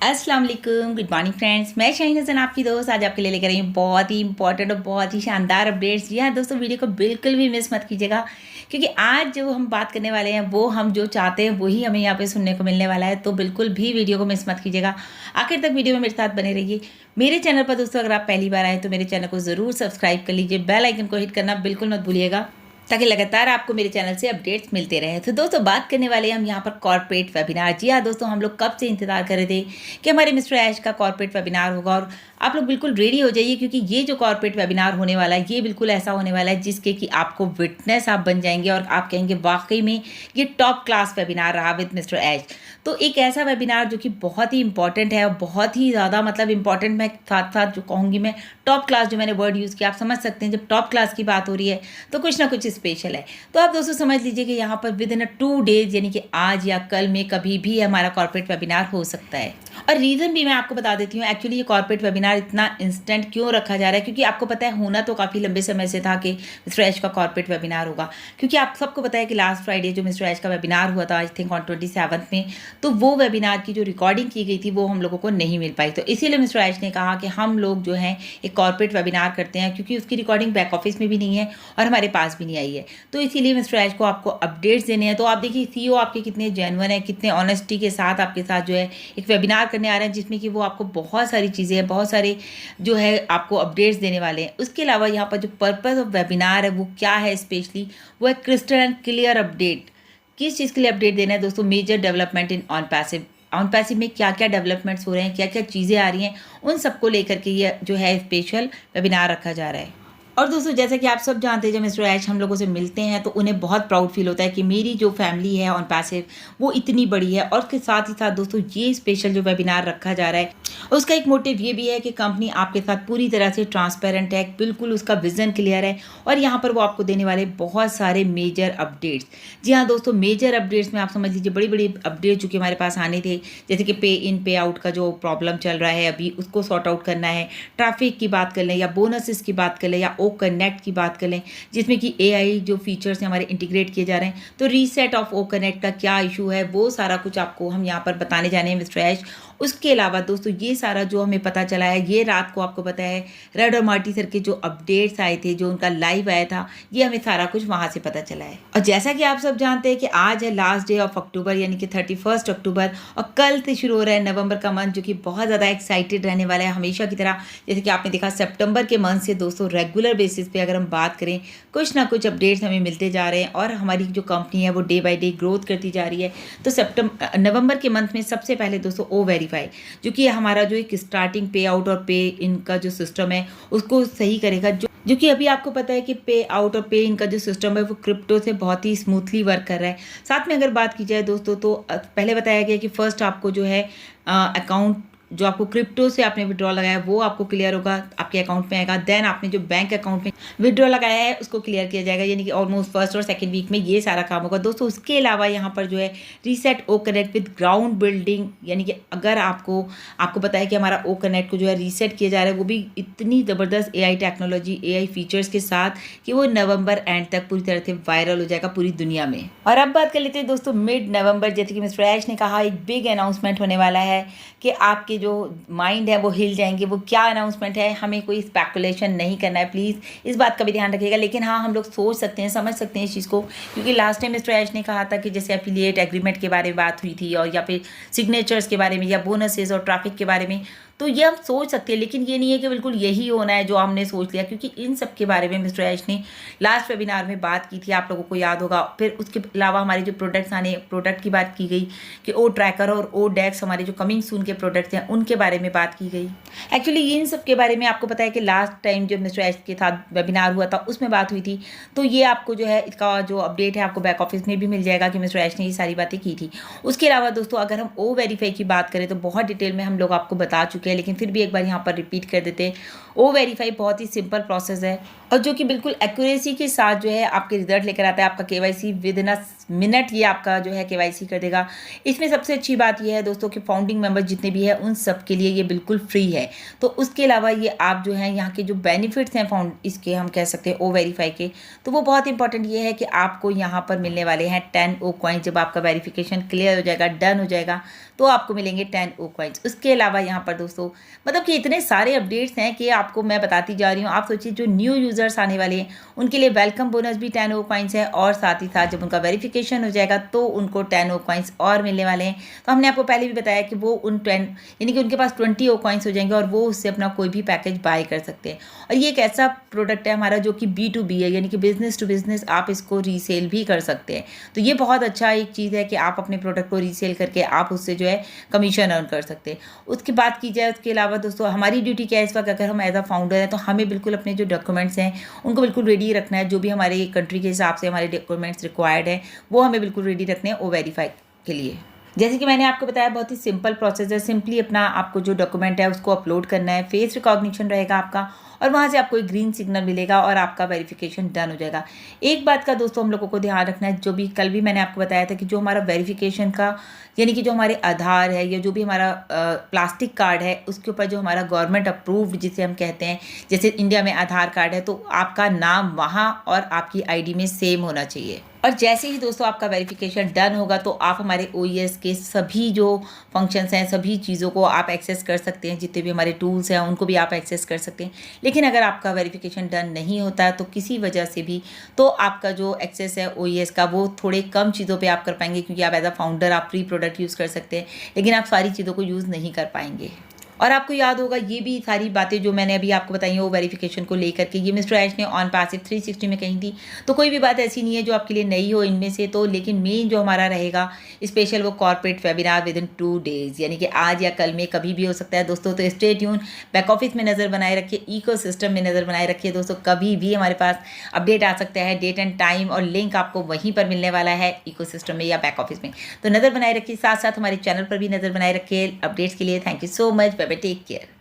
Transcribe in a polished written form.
अस्सलाम वालेकुम, good morning friends. मैं शाहीन हसन आपकी दोस्त आज आपके लिए लेकर आई हूँ बहुत ही इंपॉर्टेंट और बहुत ही शानदार अपडेट्स। जी हाँ दोस्तों, वीडियो को बिल्कुल भी मिस मत कीजिएगा क्योंकि आज जो हम बात करने वाले हैं वो हम जो चाहते हैं वही हमें यहाँ पे सुनने को मिलने वाला है। तो बिल्कुल भी वीडियो को मिस मत कीजिएगा, आखिर तक वीडियो में मेरे साथ बने रहिए। मेरे चैनल पर दोस्तों अगर आप पहली बार आए तो मेरे चैनल को ज़रूर सब्सक्राइब कर लीजिए, बेल आइकन को हिट करना बिल्कुल मत भूलिएगा ताकि लगातार आपको मेरे चैनल से अपडेट्स मिलते रहे। तो दोस्तों बात करने वाले हैं हम यहाँ पर कॉर्पोरेट वेबिनार। जी हाँ दोस्तों, हम लोग कब से इंतजार कर रहे थे कि हमारे मिस्टर ऐश का कॉर्पोरेट वेबिनार होगा और आप लोग बिल्कुल रेडी हो जाइए क्योंकि ये जो कॉर्पोरेट वेबिनार होने वाला है ये बिल्कुल ऐसा होने वाला है जिसके कि आपको विटनेस आप बन जाएंगे और आप कहेंगे वाकई में ये टॉप क्लास वेबिनार रहा विद मिस्टर ऐश। तो एक ऐसा वेबिनार जो कि बहुत ही इंपॉर्टेंट है और बहुत ही ज़्यादा मतलब इंपॉर्टेंट, मैं साथ साथ जो कहूँगी मैं टॉप क्लास, जो मैंने वर्ड यूज़ किया आप समझ सकते हैं जब टॉप क्लास की बात हो रही है तो कुछ ना कुछ स्पेशल है। तो आप दोस्तों समझ लीजिए कि यहाँ पर विद इन 2 डेज यानी कि आज या कल में कभी भी हमारा कॉर्पोरेट वेबिनार हो सकता है। और रीज़न भी मैं आपको बता देती हूँ, एक्चुअली ये कॉर्पोरेट वेबिनार इतना इंस्टेंट क्यों रखा जा रहा है क्योंकि आपको पता है होना तो काफ़ी लंबे समय से था कि मिस्टर ऐश का कॉर्पोरेट वेबिनार होगा। क्योंकि आप सबको पता है कि लास्ट फ्राइडे जो मिस्टर ऐश का वेबिनार हुआ था आई थिंक ऑन 27 में, तो वो वेबिनार की जो रिकॉर्डिंग की गई थी वो हम लोगों को नहीं मिल पाई। तो इसीलिए मिस्टर ऐश ने कहा कि हम लोग जो है एक कॉर्पोरेट वेबिनार करते हैं क्योंकि उसकी रिकॉर्डिंग बैक ऑफिस में भी नहीं है और हमारे पास भी नहीं आई है। तो इसीलिए मिस्टर ऐश को आपको अपडेट्स देने हैं। तो आप देखिए सीईओ आपके कितने जेन्युइन है, कितने ऑनेस्टी के साथ आपके साथ जो है एक वेबिनार करने आ रहे हैं जिसमें कि वो आपको बहुत सारी चीज़ें हैं, बहुत सारे जो है आपको अपडेट्स देने वाले हैं। उसके अलावा यहाँ पर जो पर्पस ऑफ वेबिनार है वो क्या है स्पेशली, वो है क्रिस्टल एंड क्लियर अपडेट। किस चीज़ के लिए अपडेट देना है दोस्तों? Major development in on passive में क्या क्या डेवलपमेंट्स हो रहे हैं, क्या क्या चीज़ें आ रही हैं, उन सबको लेकर के ये जो है स्पेशल वेबिनार रखा जा रहा है। और दोस्तों जैसा कि आप सब जानते हैं जब मिस्टर ऐश हम लोगों से मिलते हैं तो उन्हें बहुत प्राउड फील होता है कि मेरी जो फैमिली है ऑन पैसिव वो इतनी बड़ी है। और उसके साथ ही साथ दोस्तों ये स्पेशल जो वेबिनार रखा जा रहा है उसका एक मोटिव ये भी है कि कंपनी आपके साथ पूरी तरह से ट्रांसपेरेंट है, बिल्कुल उसका विजन क्लियर है और यहाँ पर वो आपको देने वाले बहुत सारे मेजर अपडेट्स। जी हाँ दोस्तों, मेजर अपडेट्स में आप समझ लीजिए बड़ी बड़ी अपडेट जो कि हमारे पास आने थे, जैसे कि पे इन पे आउट का जो प्रॉब्लम चल रहा है अभी उसको सॉर्ट आउट करना है, ट्रैफिक की बात कर लें या बोनसेस की बात कर लें या ओ कनेक्ट की बात करें जिसमें कि एआई जो फीचर्स हैं हमारे इंटीग्रेट किए जा रहे हैं। तो रीसेट ऑफ ओ कनेक्ट का क्या इशू है वो सारा कुछ आपको हम यहाँ पर बताने जाने हैं मिस्टर ऐश। उसके अलावा दोस्तों ये सारा जो हमें पता चला है ये रात को आपको पता है रेड और मार्टी सर के जो अपडेट्स आए थे, जो उनका लाइव आया था, ये हमें सारा कुछ वहाँ से पता चला है। और जैसा कि आप सब जानते हैं कि आज है लास्ट डे ऑफ अक्टूबर यानी कि 31 अक्टूबर और कल से शुरू हो रहा है नवंबर का मंथ जो कि बहुत ज़्यादा एक्साइटेड रहने वाला है हमेशा की तरह। जैसे कि आपने देखा सितंबर के मंथ से दोस्तों रेगुलर बेसिस पे अगर हम बात करें कुछ ना कुछ अपडेट्स हमें मिलते जा रहे हैं और हमारी जो कंपनी है वो डे बाय डे ग्रोथ करती जा रही है। तो नवंबर के मंथ में सबसे पहले दोस्तों ओ वेरीफाई जो कि हमारा जो एक स्टार्टिंग पे आउट और पे इन का जो सिस्टम है उसको सही करेगा, जो कि अभी आपको पता है कि पे आउट और पे इन का जो सिस्टम है वो क्रिप्टो से बहुत ही स्मूथली वर्क कर रहा है। साथ में अगर बात की जाए दोस्तों तो पहले बताया गया कि फर्स्ट आपको जो है अकाउंट जो आपको क्रिप्टो से आपने विड्रॉ लगाया वो आपको क्लियर होगा, आपके अकाउंट में आएगा। देन आपने जो बैंक अकाउंट में विड्रॉ लगाया है उसको क्लियर किया जाएगा, यानी कि ऑलमोस्ट फर्स्ट और सेकंड वीक में ये सारा काम होगा दोस्तों। उसके अलावा यहाँ पर जो है reset or connect with ground building, यानी कि अगर आपको पता है कि हमारा ओ कनेक्ट को जो है रीसेट किया जा रहा है वो भी इतनी ज़बरदस्त एआई टेक्नोलॉजी, एआई फीचर्स के साथ कि वो नवंबर एंड तक पूरी तरह से वायरल हो जाएगा पूरी दुनिया में। और अब बात कर लेते हैं दोस्तों मिड नवंबर, जैसे कि मिस्टर ऐश ने कहा एक बिग अनाउंसमेंट होने वाला है कि आपके जो माइंड है वो हिल जाएंगे। वो क्या अनाउंसमेंट है, हमें कोई स्पेकुलेशन नहीं करना है, प्लीज़ इस बात का भी ध्यान रखिएगा। लेकिन हाँ हम लोग सोच सकते हैं, समझ सकते हैं इस चीज़ को, क्योंकि लास्ट टाइम मिस्टर ऐश ने कहा था कि जैसे एफिलिएट एग्रीमेंट के बारे में बात हुई थी और या फिर सिग्नेचर्स के बारे में या बोनसेस और ट्रैफिक के बारे में, तो ये हम सोच सकते हैं। लेकिन ये नहीं है कि बिल्कुल यही होना है जो हमने सोच लिया, क्योंकि इन सब के बारे में मिस्टर ऐश ने लास्ट वेबिनार में बात की थी, आप लोगों को याद होगा। फिर उसके अलावा हमारे जो प्रोडक्ट की बात की गई कि ओ ट्रैकर और ओ डेक्स हमारे जो कमिंग सून के प्रोडक्ट्स हैं उनके बारे में बात की गई। एक्चुअली इन सब के बारे में आपको पता है कि लास्ट टाइम जब मिस्टर ऐश के साथ वेबिनार हुआ था उसमें बात हुई थी। तो ये आपको जो है इसका जो अपडेट है आपको बैक ऑफिस में भी मिल जाएगा कि मिस्टर ऐश ने ये सारी बातें की थी। उसके अलावा दोस्तों अगर हम ओ वेरीफाई की बात करें तो बहुत डिटेल में हम लोग आपको बता चुके चुके हैं, लेकिन फिर भी एक बार यहाँ पर रिपीट कर देते हैं। ओ वेरीफाई बहुत ही सिंपल प्रोसेस है और जो कि बिल्कुल एक्यूरेसी के साथ जो है आपके रिजल्ट लेकर आता है। आपका KYC with in a minute ये आपका जो है केवाईसी कर देगा। इसमें सबसे अच्छी बात यह है दोस्तों कि फाउंडिंग मेंबर जितने भी हैं उन सब के लिए ये बिल्कुल फ्री है। तो उसके अलावा ये आप जो है यहाँ के जो बेनिफिट्स हैं फाउंड इसके हम कह सकते हैं ओ वेरीफाई के, तो वो बहुत इंपॉर्टेंट ये है कि आपको यहाँ पर मिलने वाले हैं 10 ओ कॉइन्स। जब आपका वेरिफिकेशन क्लियर हो जाएगा, डन हो जाएगा, तो आपको मिलेंगे 10 ओ कॉइन्स। उसके अलावा यहाँ पर दोस्तों मतलब कि इतने सारे अपडेट्स हैं कि आपको मैं बताती जा रही हूँ। आप सोचिए जो न्यू यूज़र्स आने वाले हैं उनके लिए वेलकम बोनस भी 10 ओ कॉइन्स है और साथ ही साथ जब उनका वेरिफिकेशन हो जाएगा तो उनको 10 ओ कॉइन्स और मिलने वाले हैं। तो हमने आपको पहले भी बताया कि वो उन 10 यानी कि उनके पास 20 ओ कॉइन्स हो जाएंगे और वो उससे अपना कोई भी पैकेज बाय कर सकते हैं। और ये एक ऐसा प्रोडक्ट है हमारा जो कि B2B है, यानी कि बिजनेस टू बिजनेस आप इसको रीसेल भी कर सकते हैं। तो ये बहुत अच्छा एक चीज़ है कि आप अपने प्रोडक्ट को रीसेल करके आप उससे जो है कमीशन अर्न कर सकते हैं। उसकी बात की जाए उसके अलावा दोस्तों हमारी ड्यूटी क्या है इस वक्त, अगर हम एज अ फाउंडर हैं तो हमें बिल्कुल अपने जो डॉक्यूमेंट्स हैं उनको बिल्कुल रेडी रखना है। जो भी हमारे कंट्री के हिसाब से हमारे डॉक्यूमेंट्स रिक्वायर्ड है वो हमें बिल्कुल रेडी रखने हैं ओ वेरीफाई के लिए। जैसे कि मैंने आपको बताया बहुत ही सिंपल प्रोसेस है। सिंपली अपना आपको जो डॉक्यूमेंट है उसको अपलोड करना है, फेस रिकॉग्निशन रहेगा आपका और वहाँ से आपको एक ग्रीन सिग्नल मिलेगा और आपका वेरिफिकेशन डन हो जाएगा। एक बात का दोस्तों हम लोगों को ध्यान रखना है, जो भी कल भी मैंने आपको बताया था कि जो हमारा वेरिफिकेशन का यानी कि जो हमारे आधार है या जो भी हमारा प्लास्टिक कार्ड है उसके ऊपर जो हमारा गवर्नमेंट अप्रूव्ड जिसे हम कहते हैं, जैसे इंडिया में आधार कार्ड है तो आपका नाम वहाँ और आपकी आईडी में सेम होना चाहिए। और जैसे ही दोस्तों आपका वेरिफिकेशन डन होगा तो आप हमारे OES के सभी जो फंक्शंस हैं सभी चीज़ों को आप एक्सेस कर सकते हैं। जितने भी हमारे टूल्स हैं उनको भी आप एक्सेस कर सकते हैं। लेकिन अगर आपका वेरिफिकेशन डन नहीं होता है तो किसी वजह से भी तो आपका जो एक्सेस है OES का वो थोड़े कम चीज़ों पे आप कर पाएंगे, क्योंकि आप एज अ फाउंडर आप फ्री प्रोडक्ट यूज़ कर सकते हैं लेकिन आप सारी चीज़ों को यूज़ नहीं कर पाएंगे। और आपको याद होगा ये भी सारी बातें जो मैंने अभी आपको बताई हैं वो वेरिफिकेशन को लेकर के ये मिस्टर ऐश ने ऑन पासिव 360 में कही थी। तो कोई भी बात ऐसी नहीं है जो आपके लिए नई हो इनमें से, तो लेकिन मेन जो हमारा रहेगा स्पेशल वो corporate webinar with in 2 days, यानी कि आज या कल में कभी भी हो सकता है दोस्तों। तो स्टे ट्यून, बैक ऑफिस में नज़र बनाए रखिए, इकोसिस्टम में नज़र बनाए रखिए दोस्तों। कभी भी हमारे पास अपडेट आ सकता है, डेट एंड टाइम और लिंक आपको वहीं पर मिलने वाला है इकोसिस्टम में या बैक ऑफिस में। तो नज़र बनाए रखिए, साथ साथ हमारे चैनल पर भी नज़र बनाए रखिए अपडेट्स के लिए। Thank you so much, bye bye, take care.